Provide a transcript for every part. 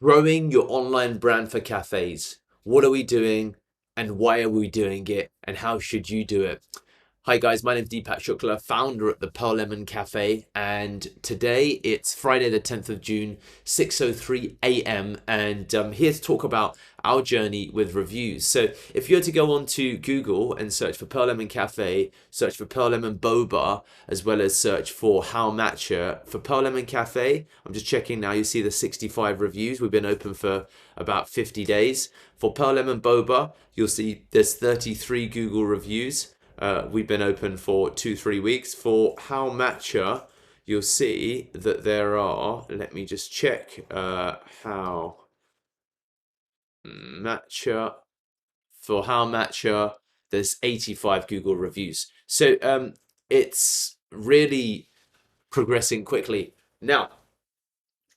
Growing your online brand for cafes. What are we doing and why are we doing it and how should you do it? Hi guys, my name is Deepak Shukla, founder at the Pearl Lemon Cafe, and today it's Friday the 10th of June, 6:03 a.m. and I'm here to talk about our journey with reviews. So if you were to go onto Google and search for Pearl Lemon Cafe, search for Pearl Lemon Boba, as well as search for How Matcha, for Pearl Lemon Cafe, I'm just checking now, you see the 65 reviews. We've been open for about 50 days. For Pearl Lemon Boba, you'll see there's 33 Google reviews. We've been open for 2-3 weeks. For How Matcha, you'll see that there are, let me just check, How Matcha, for How Matcha, there's 85 Google reviews. So it's really progressing quickly. Now,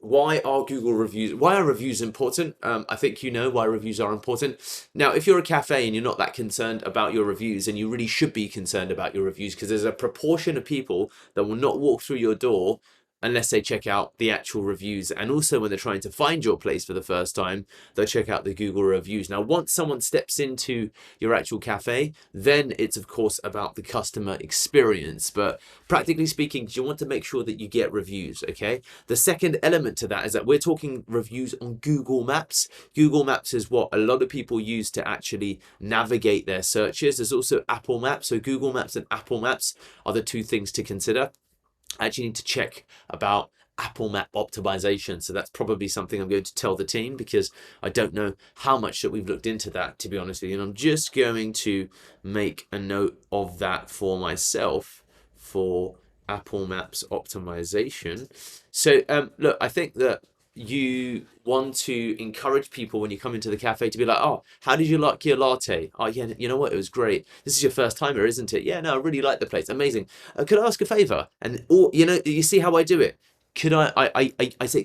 why are Google reviews, why are reviews important? I think you know why reviews are important. Now, if you're a cafe and you're not that concerned about your reviews, and you really should be concerned about your reviews, because there's a proportion of people that will not walk through your door unless they check out the actual reviews. And also when they're trying to find your place for the first time, they'll check out the Google reviews. Now, once someone steps into your actual cafe, then it's of course about the customer experience. But practically speaking, you want to make sure that you get reviews, okay? The second element to that is that we're talking reviews on Google Maps. Google Maps is what a lot of people use to actually navigate their searches. There's also Apple Maps. So Google Maps and Apple Maps are the two things to consider. I actually need to check about Apple Map optimization. So that's probably something I'm going to tell the team, because I don't know how much that we've looked into that, to be honest with you. And I'm just going to make a note of that for myself for Apple Maps optimization. So look, I think that you want to encourage people when you come into the cafe to be like, oh, how did you like your latte? Oh yeah, you know what, it was great. This is your first time here, isn't it? Yeah, no, I really like the place, amazing. Could I ask a favor? And or you know, you see how I do it. Could I say,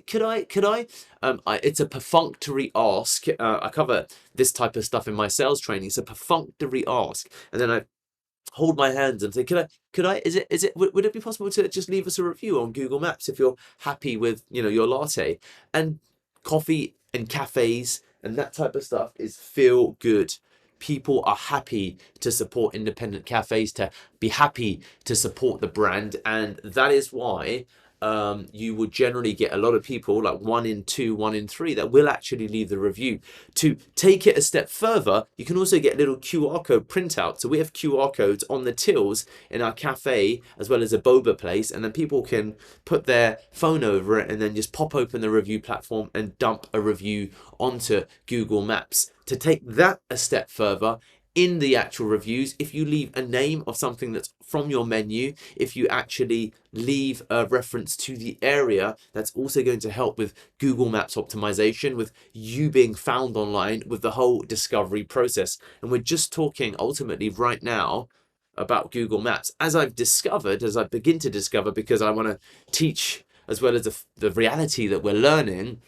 it's a perfunctory ask. I cover this type of stuff in my sales training. It's a perfunctory ask, and then I hold my hands and say, would it be possible to just leave us a review on Google Maps if you're happy with, your latte? And coffee and cafes and that type of stuff is feel good. People are happy to support independent cafes, to be happy to support the brand. And that is why you would generally get a lot of people, like 1 in 2, 1 in 3, that will actually leave the review. To take it a step further, you can also get little QR code printouts. So we have QR codes on the tills in our cafe as well as a boba place, and then people can put their phone over it and then just pop open the review platform and dump a review onto Google Maps. To take that a step further, in the actual reviews, if you leave a name of something that's from your menu, if you actually leave a reference to the area, that's also going to help with Google Maps optimization, with you being found online, with the whole discovery process. And we're just talking ultimately right now about Google Maps. As I begin to discover, because I want to teach as well as the reality that we're learning,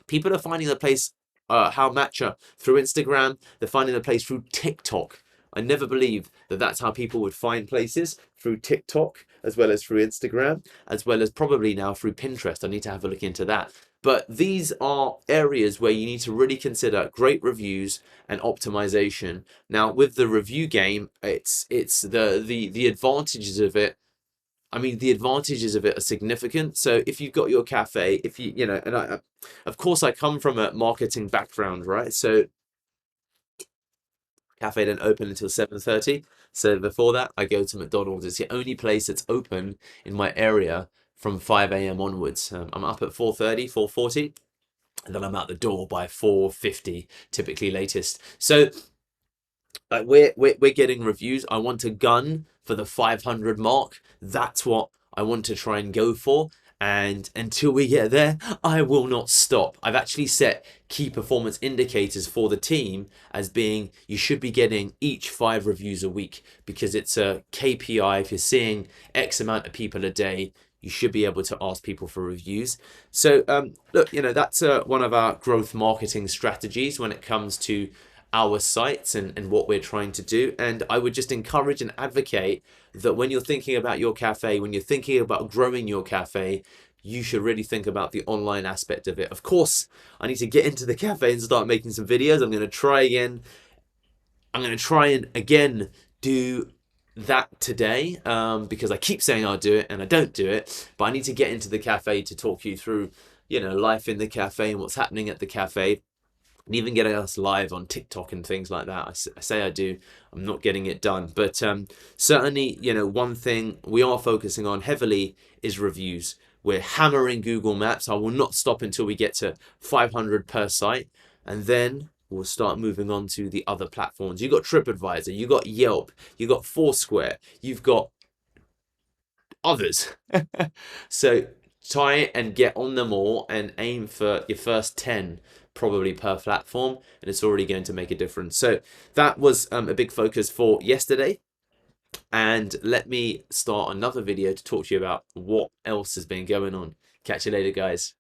people are finding the place, How Matcha, through Instagram. They're finding the place through TikTok. I never believed that that's how people would find places, through TikTok, as well as through Instagram, as well as probably now through Pinterest. I need to have a look into that. But these are areas where you need to really consider great reviews and optimization. Now, with the review game, it's the advantages of it. I mean, the advantages of it are significant. So if you've got your cafe, if and of course, I come from a marketing background, right? So cafe didn't open until 7:30. So before that, I go to McDonald's. It's the only place that's open in my area from 5 a.m. onwards. I'm up at 4:30, 4:40, and then I'm out the door by 4:50, typically latest. So we're getting reviews. I want a gun for the 500 mark. That's what I want to try and go for. And until we get there, I will not stop. I've actually set key performance indicators for the team as being, you should be getting each 5 reviews a week, because it's a KPI. If you're seeing X amount of people a day, you should be able to ask people for reviews. So look, that's one of our growth marketing strategies when it comes to our sites and what we're trying to do. And I would just encourage and advocate that when you're thinking about your cafe, when you're thinking about growing your cafe, you should really think about the online aspect of it. Of course, I need to get into the cafe and start making some videos. I'm going to try again. I'm going to try and again do that today, because I keep saying I'll do it and I don't do it. But I need to get into the cafe to talk you through, life in the cafe and what's happening at the cafe, and even getting us live on TikTok and things like that. I say I do, I'm not getting it done. But certainly, one thing we are focusing on heavily is reviews. We're hammering Google Maps. I will not stop until we get to 500 per site, and then we'll start moving on to the other platforms. You've got TripAdvisor, you've got Yelp, you've got Foursquare, you've got others. So try and get on them all and aim for your first 10 probably per platform, and it's already going to make a difference. So that was a big focus for yesterday, and let me start another video to talk to you about what else has been going on. Catch you later, guys.